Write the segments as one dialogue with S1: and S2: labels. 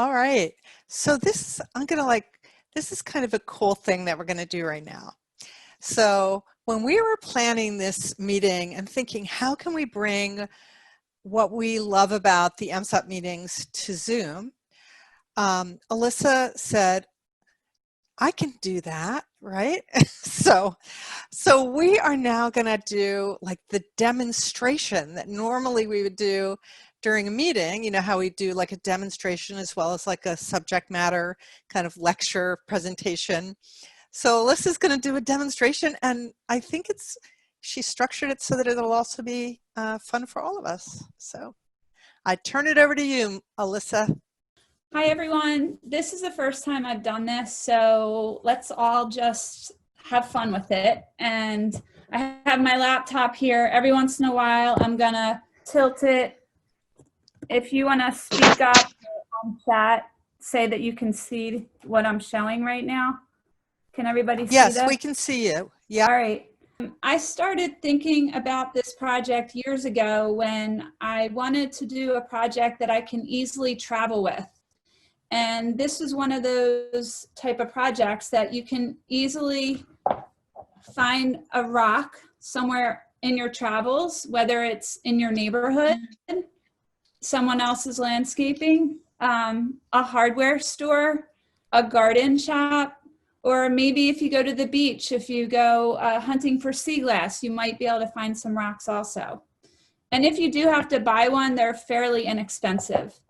S1: All right. So this is kind of a cool thing that we're going to do right now. So when we were planning this meeting and thinking, how can we bring what we love about the MSoP meetings to Zoom, Alissa said, I can do that, right? So we are now going to do like the demonstration that normally we would do during a meeting. You know how we do like a demonstration as well as like a subject matter kind of lecture presentation. So Alyssa's going to do a demonstration, and I think she structured it so that it'll also be fun for all of us. So I turn it over to you, Alissa.
S2: Hi, everyone. This is the first time I've done this, so let's all just have fun with it. And I have my laptop here. Every once in a while, I'm going to tilt it. If you want to speak up on chat, say that you can see what I'm showing right now. Can everybody see this?
S1: Yes, we can see you. Yeah.
S2: All right. I started thinking about this project years ago when I wanted to do a project that I can easily travel with. And this is one of those type of projects that you can easily find a rock somewhere in your travels, whether it's in your neighborhood, someone else's landscaping, a hardware store, a garden shop, or maybe if you go to the beach, if you go hunting for sea glass, you might be able to find some rocks also. And if you do have to buy one, they're fairly inexpensive.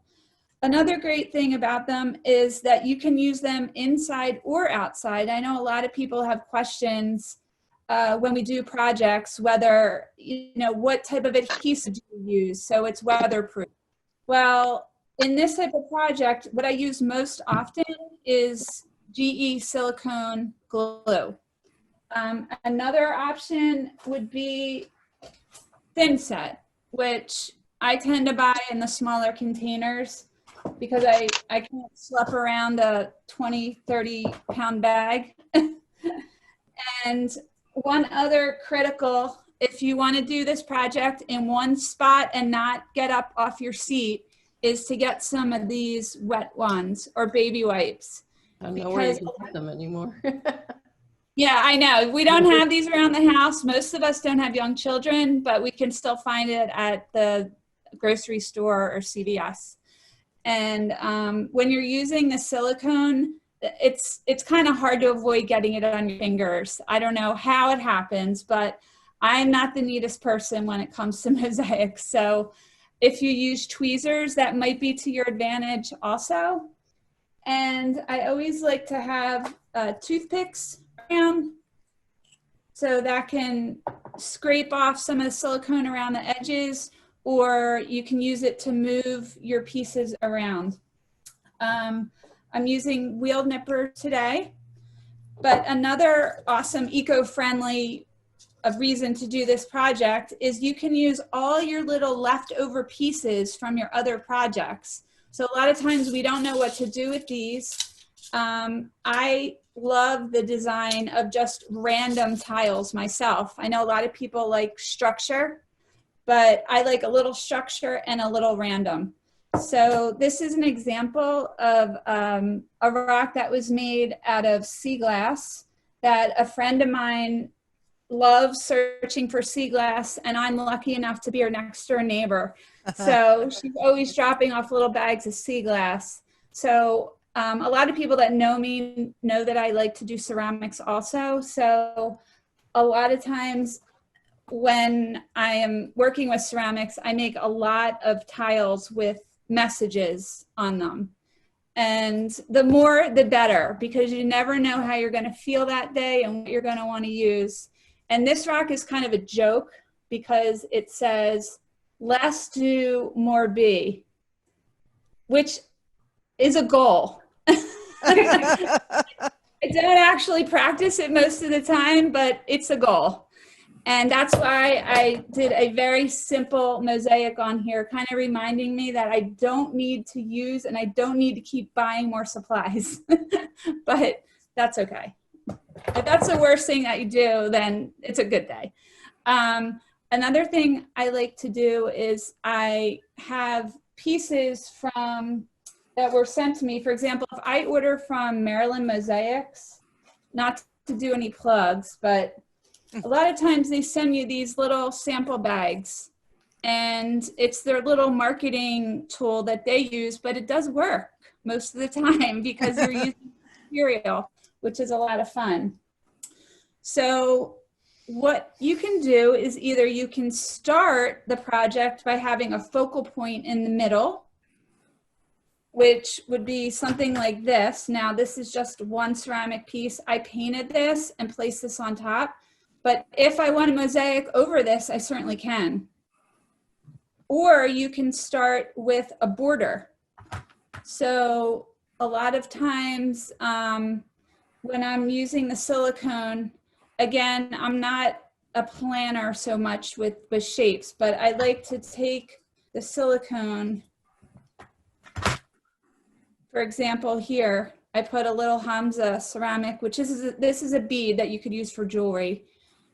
S2: Another great thing about them is that you can use them inside or outside. I know a lot of people have questions when we do projects, whether, what type of adhesive do you use so it's weatherproof? Well, in this type of project, what I use most often is GE silicone glue. Another option would be thin set, which I tend to buy in the smaller containers, because I can't schlep around a 20, 30 pound bag. And one other critical, if you want to do this project in one spot and not get up off your seat, is to get some of these wet ones or baby wipes.
S3: I don't know where you can get them anymore.
S2: Yeah, I know. We don't have these around the house. Most of us don't have young children, but we can still find it at the grocery store or CVS. And when you're using the silicone, it's kind of hard to avoid getting it on your fingers. I don't know how it happens, but I'm not the neatest person when it comes to Mosaic. So if you use tweezers, that might be to your advantage also. And I always like to have toothpicks around, so that can scrape off some of the silicone around the edges, or you can use it to move your pieces around. I'm using wheel nipper today, but another awesome eco-friendly reason to do this project is you can use all your little leftover pieces from your other projects. So a lot of times we don't know what to do with these. I love the design of just random tiles myself. I know a lot of people like structure, but I like a little structure and a little random. So this is an example of a rock that was made out of sea glass that a friend of mine loves searching for sea glass, and I'm lucky enough to be her next door neighbor. So she's always dropping off little bags of sea glass. So a lot of people that know me know that I like to do ceramics also. So a lot of times when I am working with ceramics, I make a lot of tiles with messages on them. And the more, the better, because you never know how you're going to feel that day and what you're going to want to use. And this rock is kind of a joke because it says, less do, more be, which is a goal. I don't actually practice it most of the time, but it's a goal. And that's why I did a very simple mosaic on here, kind of reminding me that I don't need to use and I don't need to keep buying more supplies, but that's okay. If that's the worst thing that you do, then it's a good day. Another thing I like to do is I have pieces from that were sent to me. For example, if I order from Maryland Mosaics, not to do any plugs, but a lot of times they send you these little sample bags, and it's their little marketing tool that they use, but it does work most of the time because you're using material, which is a lot of fun. So what you can do is either you can start the project by having a focal point in the middle, which would be something like this. Now, this is just one ceramic piece. I painted this and placed this on top, but if I want a mosaic over this, I certainly can. Or you can start with a border. So a lot of times when I'm using the silicone, again, I'm not a planner so much with shapes, but I like to take the silicone. For example, here, I put a little Hamza ceramic, which is this is a bead that you could use for jewelry.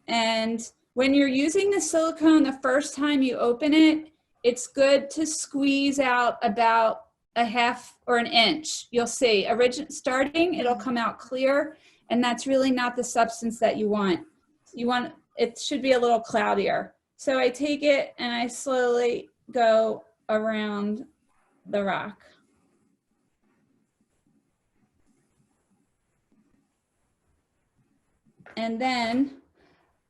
S2: And when you're using the silicone, the first time you open it, it's good to squeeze out about a half or an inch. You'll see, starting, it'll come out clear, and that's really not the substance that you want. It should be a little cloudier. So I take it and I slowly go around the rock. And then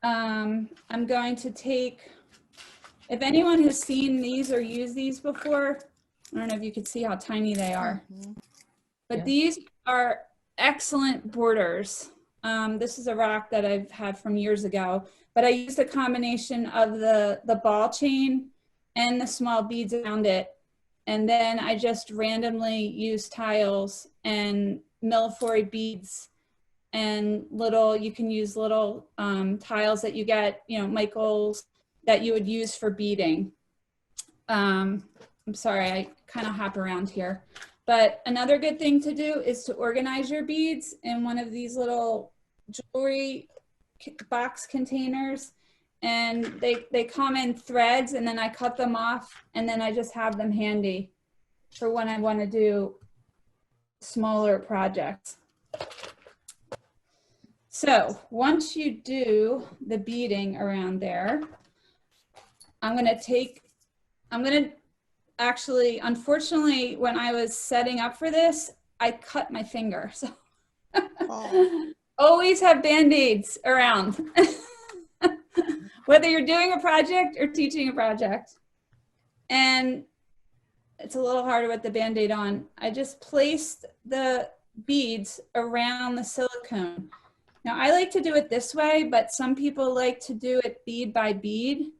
S2: I'm going to take, if anyone has seen these or used these before, I don't know if you could see how tiny they are, but these are excellent borders. This is a rock that I've had from years ago, but I used a combination of the ball chain and the small beads around it. And then I just randomly used tiles and millifory beads and you can use little tiles that you get, Michael's, that you would use for beading. I'm sorry, I kind of hop around here. But another good thing to do is to organize your beads in one of these little jewelry box containers. And they come in threads, and then I cut them off, and then I just have them handy for when I want to do smaller projects. So once you do the beading around there, I'm going to actually, unfortunately, when I was setting up for this, I cut my finger. So always have Band-Aids around, whether you're doing a project or teaching a project. And it's a little harder with the Band-Aid on. I just placed the beads around the silicone. Now, I like to do it this way, but some people like to do it bead by bead.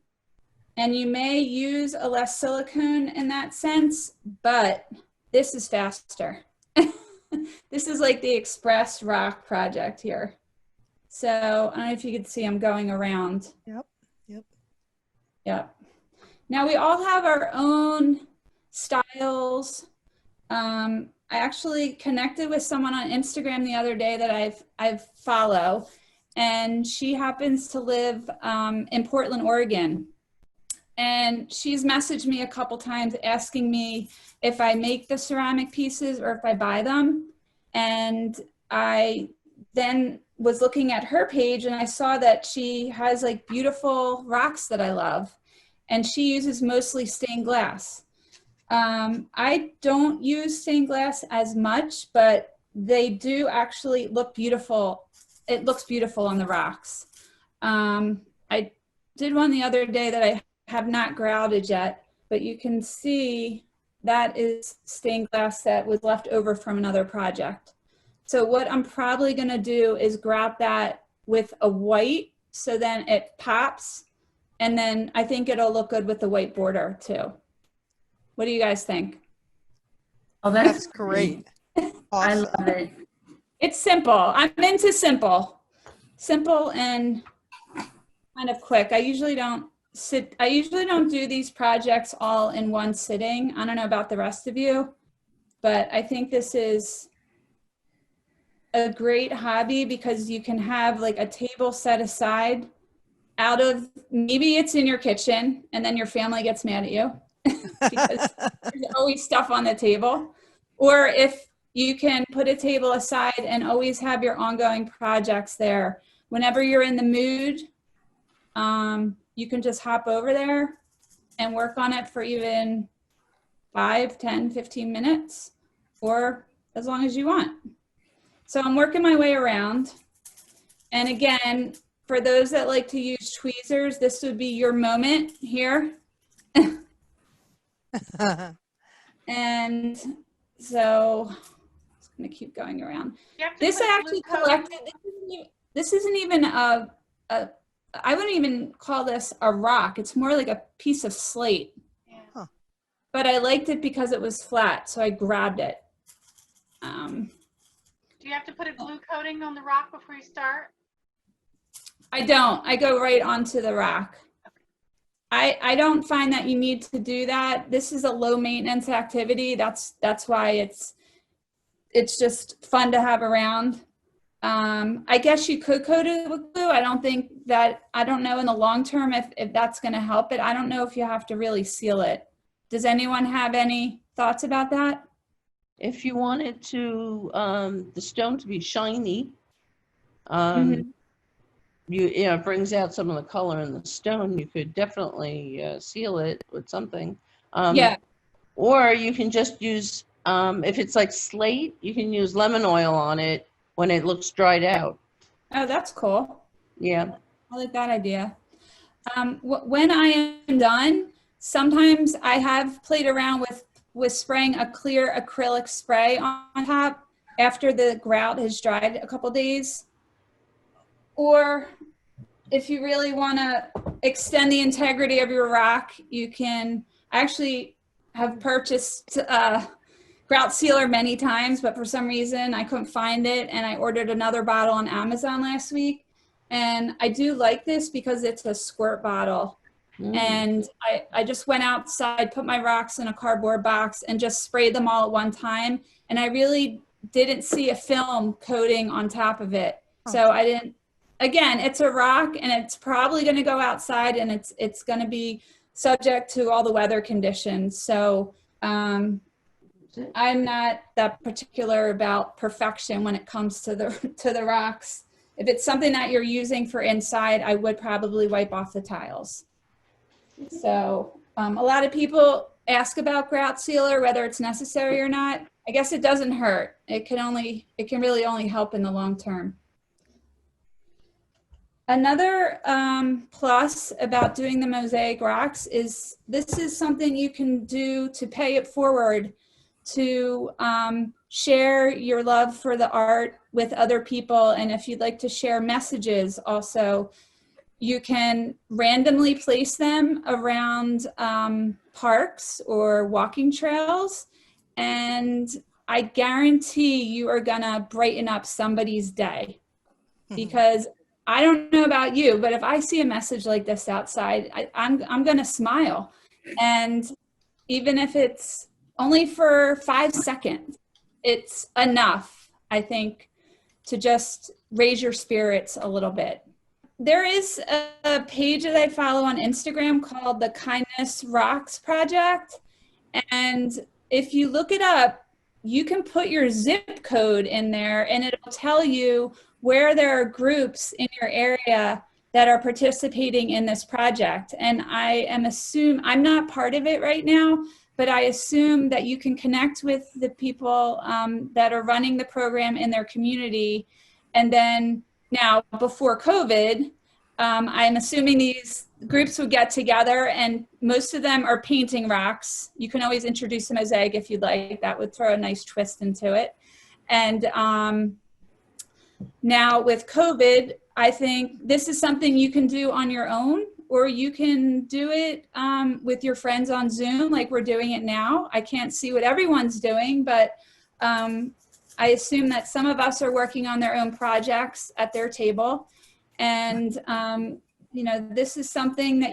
S2: And you may use a less silicone in that sense, but this is faster. This is like the Express Rock project here. So I don't know if you could see I'm going around. Yep. Now we all have our own styles. I actually connected with someone on Instagram the other day that I follow, and she happens to live in Portland, Oregon. And she's messaged me a couple times asking me if I make the ceramic pieces or if I buy them. And I then was looking at her page and I saw that she has like beautiful rocks that I love. And she uses mostly stained glass. I don't use stained glass as much, but they do actually look beautiful. It looks beautiful on the rocks. I did one the other day that I have not grouted yet, but you can see that is stained glass that was left over from another project. So what I'm probably going to do is grout that with a white, so then it pops, and then I think it'll look good with the white border too. What do you guys think?
S3: Oh,
S1: That's great. Awesome.
S3: I love it.
S2: It's simple. I'm into simple and kind of quick. I usually don't do these projects all in one sitting. I don't know about the rest of you, but I think this is a great hobby because you can have like a table set aside out of, maybe it's in your kitchen and then your family gets mad at you because there's always stuff on the table. Or if you can put a table aside and always have your ongoing projects there. Whenever you're in the mood, you can just hop over there and work on it for even 5, 10, 15 minutes, or as long as you want. So I'm working my way around. And again, for those that like to use tweezers, this would be your moment here. And so it's going to keep going around. This I actually collected. This isn't even I wouldn't even call this a rock. It's more like a piece of slate.
S4: Yeah.
S1: Huh.
S2: But I liked it because it was flat, so I grabbed it.
S4: Do you have to put a glue coating on the rock before you start?
S2: I don't. I go right onto the rock. I don't find that you need to do that. This is a low maintenance activity. That's why it's just fun to have around. I guess you could coat it with glue. I don't know in the long term if that's going to help it. I don't know if you have to really seal it. Does anyone have any thoughts about that?
S5: If you wanted to, the stone to be shiny, it brings out some of the color in the stone. You could definitely seal it with something.
S2: Yeah.
S5: Or you can just use, if it's like slate, you can use lemon oil on it when it looks dried out.
S2: Oh, that's cool.
S5: Yeah.
S2: I like that idea. When I am done, sometimes I have played around with spraying a clear acrylic spray on top after the grout has dried a couple days. Or if you really want to extend the integrity of your rock, you can. I actually have purchased grout sealer many times, but for some reason I couldn't find it, and I ordered another bottle on Amazon last week. And I do like this because it's a squirt bottle. And I just went outside, put my rocks in a cardboard box and just sprayed them all at one time. And I really didn't see a film coating on top of it. So I didn't, again, it's a rock and it's probably going to go outside and it's going to be subject to all the weather conditions. So I'm not that particular about perfection when it comes to the rocks. If it's something that you're using for inside, I would probably wipe off the tiles. So a lot of people ask about grout sealer, whether it's necessary or not. I guess it doesn't hurt. It can really only help in the long term. Another plus about doing the mosaic rocks is this is something you can do to pay it forward, to share your love for the art with other people. And if you'd like to share messages also, you can randomly place them around parks or walking trails. And I guarantee you are gonna brighten up somebody's day. Because I don't know about you, but if I see a message like this outside, I'm gonna smile. And even if it's only for 5 seconds, it's enough, I think, to just raise your spirits a little bit. There is a page that I follow on Instagram called the Kindness Rocks Project. And if you look it up, you can put your zip code in there and it'll tell you where there are groups in your area that are participating in this project. And I'm not part of it right now, but I assume that you can connect with the people that are running the program in their community. And then now, before COVID, I'm assuming these groups would get together and most of them are painting rocks. You can always introduce a mosaic if you'd like. That would throw a nice twist into it. And now with COVID, I think this is something you can do on your own, or you can do it with your friends on Zoom like we're doing it now. I can't see what everyone's doing, but I assume that some of us are working on their own projects at their table. And, this is something that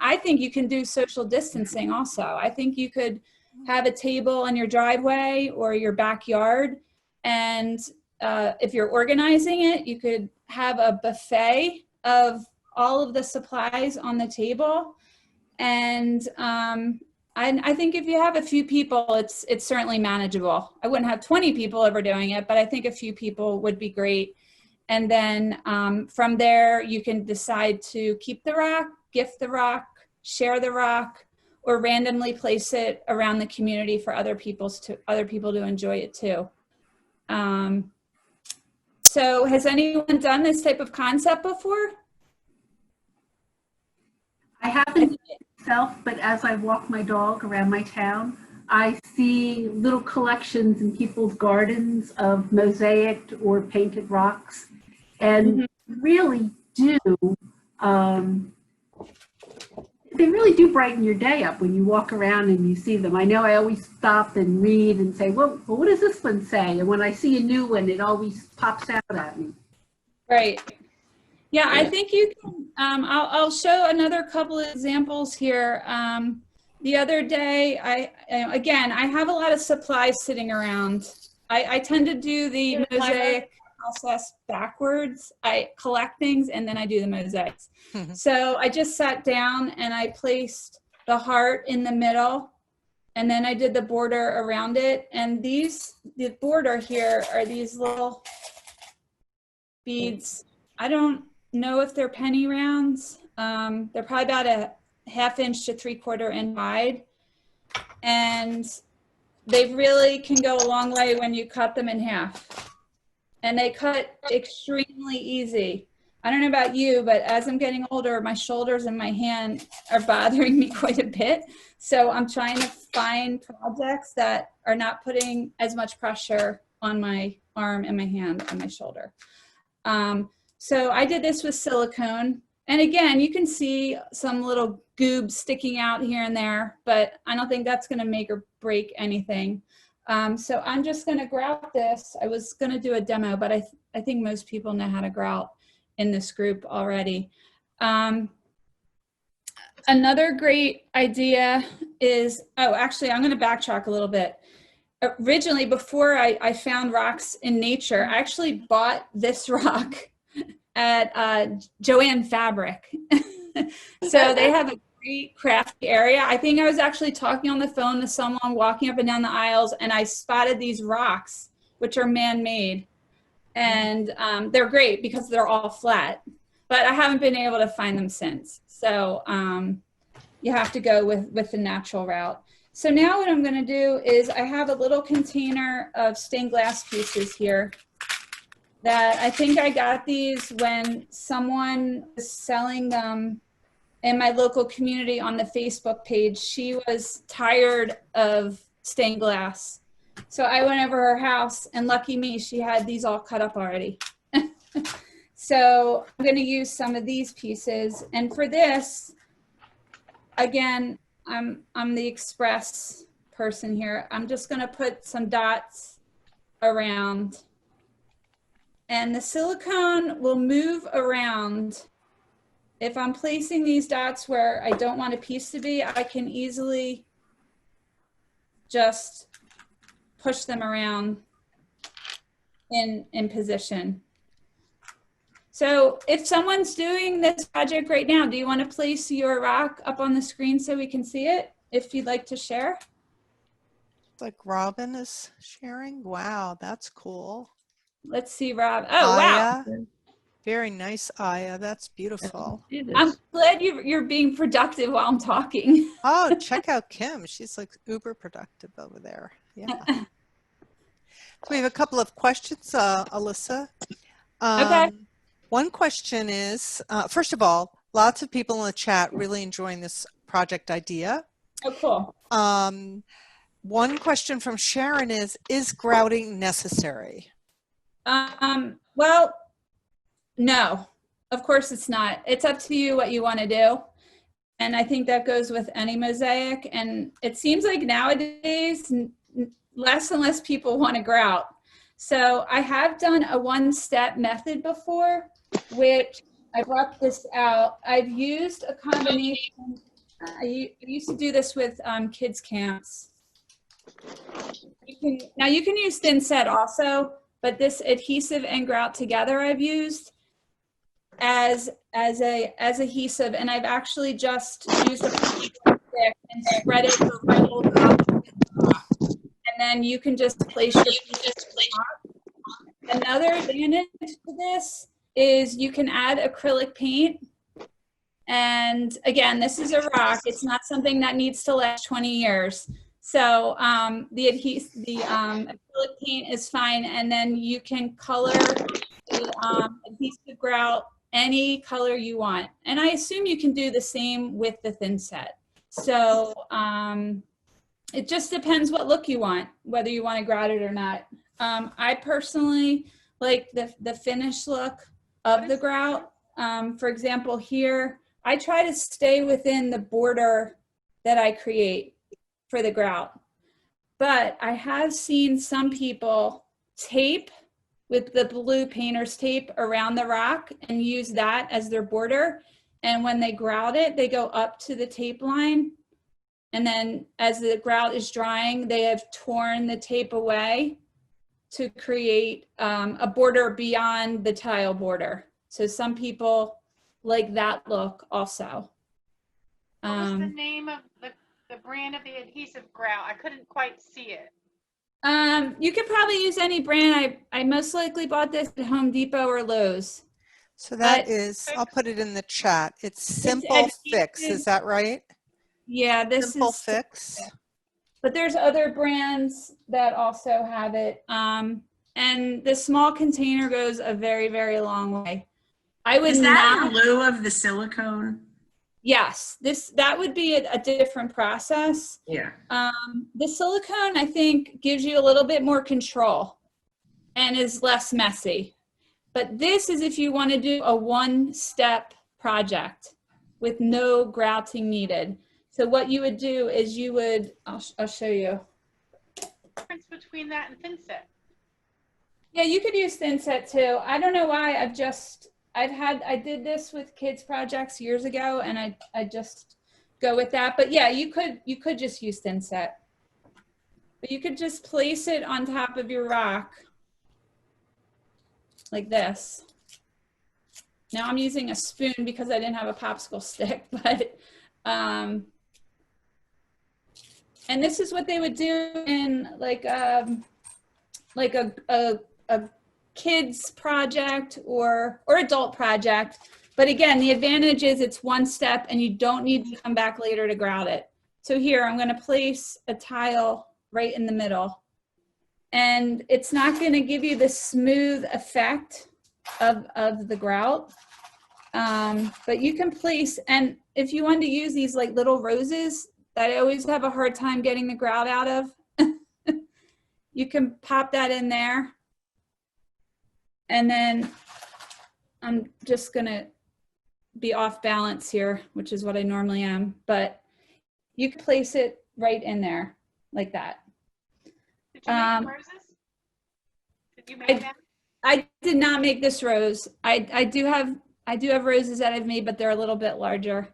S2: I think you can do social distancing also. I think you could have a table in your driveway or your backyard. And if you're organizing it, you could have a buffet of all of the supplies on the table. And I think if you have a few people, it's certainly manageable. I wouldn't have 20 people overdoing it, but I think a few people would be great. And then from there, you can decide to keep the rock, gift the rock, share the rock, or randomly place it around the community for other people to enjoy it too. So has anyone done this type of concept before?
S6: I haven't myself, but as I walk my dog around my town, I see little collections in people's gardens of mosaic or painted rocks, and really do, they really do brighten your day up when you walk around and you see them. I know I always stop and read and say, well, what does this one say? And when I see a new one, it always pops out at me.
S2: Right. Yeah, I think you can, I'll show another couple of examples here. The other day, I have a lot of supplies sitting around. I tend to do the mosaic process backwards. I collect things and then I do the mosaics. So I just sat down and I placed the heart in the middle, and then I did the border around it. And the border here are these little beads. I don't know if they're penny rounds. They're probably about a 1/2 inch to 3/4 inch wide. And they really can go a long way when you cut them in half. And they cut extremely easy. I don't know about you, but as I'm getting older, my shoulders and my hand are bothering me quite a bit. So I'm trying to find projects that are not putting as much pressure on my arm and my hand and my shoulder. So I did this with silicone. And again, you can see some little goobs sticking out here and there, but I don't think that's gonna make or break anything. So I'm just gonna grout this. I was gonna do a demo, but I think most people know how to grout in this group already. Another great idea is, actually I'm gonna backtrack a little bit. Originally, before I found rocks in nature, I actually bought this rock at Joann Fabric. So they have a great crafty area. I think I was actually talking on the phone to someone walking up and down the aisles, and I spotted these rocks, which are man-made. And they're great because they're all flat, but I haven't been able to find them since. So you have to go with the natural route. So now what I'm gonna do is I have a little container of stained glass pieces here that I think I got these when someone was selling them in my local community on the Facebook page. She was tired of stained glass. So I went over her house, and lucky me, she had these all cut up already. So I'm gonna use some of these pieces. And for this, again, I'm the express person here. I'm just gonna put some dots around. And the silicone will move around. If I'm placing these dots where I don't want a piece to be, I can easily just push them around in position. So if someone's doing this project right now, do you want to place your rock up on the screen so we can see it, if you'd like to share?
S1: Like Robin is sharing. Wow, that's cool.
S2: Let's see, Rob. Oh,
S1: Aya.
S2: wow.
S1: Very nice, Aya. That's beautiful.
S2: I'm glad you're being productive while I'm talking.
S1: Oh, check out Kim. She's like uber productive over there. Yeah. So we have a couple of questions, Alissa.
S2: Okay.
S1: One question is, first of all, lots of people in the chat really enjoying this project idea.
S2: Oh, cool.
S1: One question from Sharon is grouting necessary?
S2: Well, no, of course it's not. It's up to you what you want to do. And I think that goes with any mosaic. And it seems like nowadays, less and less people want to grout. So I have done a one-step method before, which I brought this out. I've used a combination. I used to do this with kids camps. Now you can use thin set also, but this adhesive and grout together I've used as adhesive, and I've actually just used a stick and spread it over both opposite rock. And then you can just place your piece on top. Another advantage to this is you can add acrylic paint. And again, this is a rock. It's not something that needs to last 20 years. So the acrylic paint is fine. And then you can color the adhesive grout any color you want. And I assume you can do the same with the thin set. So it just depends what look you want, whether you want to grout it or not. I personally like the finished look of the grout. For example, here, I try to stay within the border that I create for the grout. But I have seen some people tape with the blue painter's tape around the rock and use that as their border. And when they grout it, they go up to the tape line. And then as the grout is drying, they have torn the tape away to create a border beyond the tile border. So some people like that look also.
S4: What was the name of the brand of the adhesive grout? I couldn't quite see it.
S2: You could probably use any brand. I most likely bought this at Home Depot or Lowe's.
S1: So that is, I'll put it in the chat. It's Simple
S2: adhesive.
S1: Fix, is that right?
S2: Yeah, this
S1: Simple
S2: is
S1: Fix.
S2: But there's other brands that also have it. And the small container goes a very, very long way. I would
S7: Is that
S2: not.
S7: in lieu of the silicone?
S2: Yes, that would be a different process.
S7: Yeah.
S2: The silicone, I think, gives you a little bit more control and is less messy. But this is if you want to do a one-step project with no grouting needed. So what you would do is you would, I'll show you.
S4: Difference between that and thin set.
S2: Yeah, you could use thin set too. I don't know why I did this with kids projects years ago and I just go with that. But yeah, you could just use thin set. But you could just place it on top of your rock like this. Now I'm using a spoon because I didn't have a popsicle stick, but and this is what they would do in like a kids project or adult project. But again, the advantage is it's one step and you don't need to come back later to grout it. So here I'm going to place a tile right in the middle. And it's not going to give you the smooth effect of the grout. But you can place, and if you want to use these like little roses that I always have a hard time getting the grout out of, you can pop that in there. And then I'm just going to be off balance here, which is what I normally am, but you can place it right in there like that.
S4: Did you make the roses? Did you make them?
S2: I did not make this rose. I do have roses that I've made, but they're a little bit larger.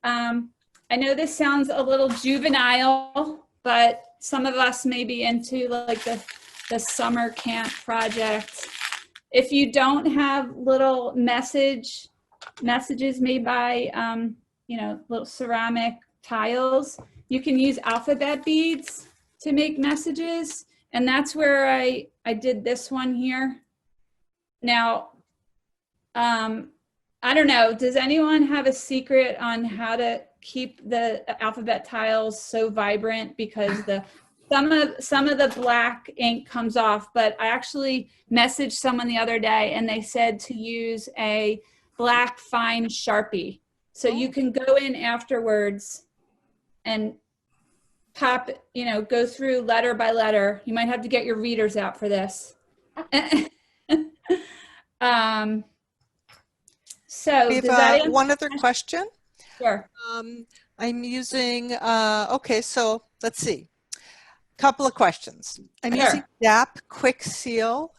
S2: I know this sounds a little juvenile, but some of us may be into like the summer camp project. If you don't have little messages made by, little ceramic tiles, you can use alphabet beads to make messages. And that's where I did this one here. Now, I don't know, does anyone have a secret on how to keep the alphabet tiles so vibrant? Because some of the black ink comes off, but I actually messaged someone the other day and they said to use a black fine Sharpie. So you can go in afterwards and pop, go through letter by letter. You might have to get your readers out for this. So
S1: We
S2: does
S1: have
S2: that
S1: one other question.
S2: Sure.
S1: I'm using, okay, so let's see. Couple of questions. I'm using DAP Quick Seal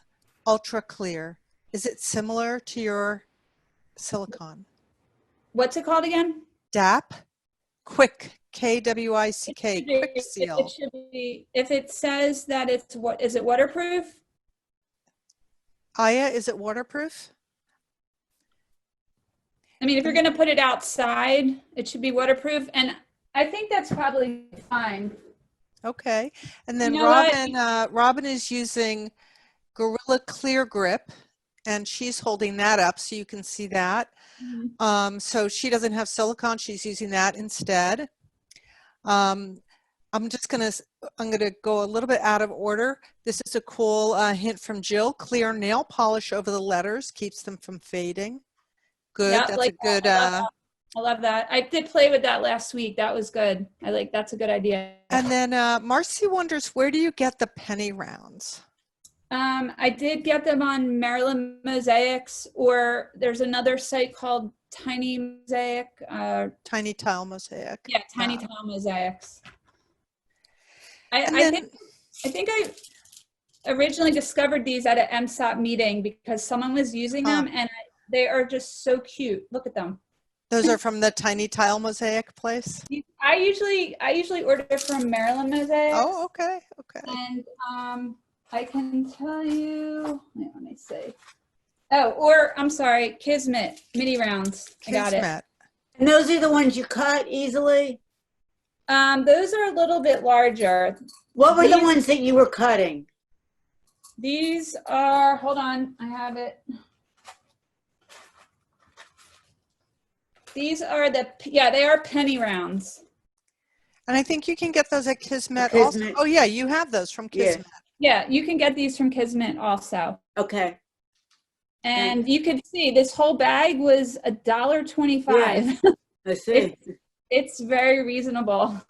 S1: Ultra Clear. Is it similar to your silicone?
S2: What's it called again?
S1: DAP Quick, K-W-I-C-K, Quick Seal.
S2: It should be, if it says that is it waterproof?
S1: Aya, is it waterproof?
S2: I mean, if you're going to put it outside, it should be waterproof. And I think that's probably fine.
S1: Okay. And then
S2: You know what?
S1: Robin is using Gorilla Clear Grip, and she's holding that up so you can see that. So she doesn't have silicone, she's using that instead. I'm gonna go a little bit out of order. This is a cool hint from Jill. Clear nail polish over the letters keeps them from fading. Good,
S2: Yeah,
S1: that's
S2: like
S1: a good,
S2: I love that. I did play with that last week. That was good. That's a good idea.
S1: and then Marcy wonders, where do you get the penny rounds?
S2: I did get them on Maryland Mosaics, or there's another site called Tiny Mosaic.
S1: Tiny Tile Mosaic.
S2: Yeah, Tiny Tile Mosaics.
S1: And
S2: I
S1: then-
S2: think I originally discovered these at an MSoP meeting because someone was using them, and they are just so cute. Look at them.
S1: Those are from the Tiny Tile Mosaic place?
S2: I usually order from Maryland Mosaics.
S1: Oh, okay, okay.
S2: And I can tell you, let me see. Oh, or I'm sorry, Kismet mini rounds. I got it.
S1: Kismet.
S8: And those are the ones you cut easily?
S2: Those are a little bit larger.
S8: What were the ones that you were cutting?
S2: These are, hold on, I have it. These are they are penny rounds.
S1: And I think you can get those at Kismet,
S8: Kismet.
S1: also. Oh yeah, you have those from Kismet.
S2: Yeah, you can get these from Kismet also.
S8: Okay.
S2: And you can see this whole bag was $1.25.
S8: I see.
S2: It's very reasonable.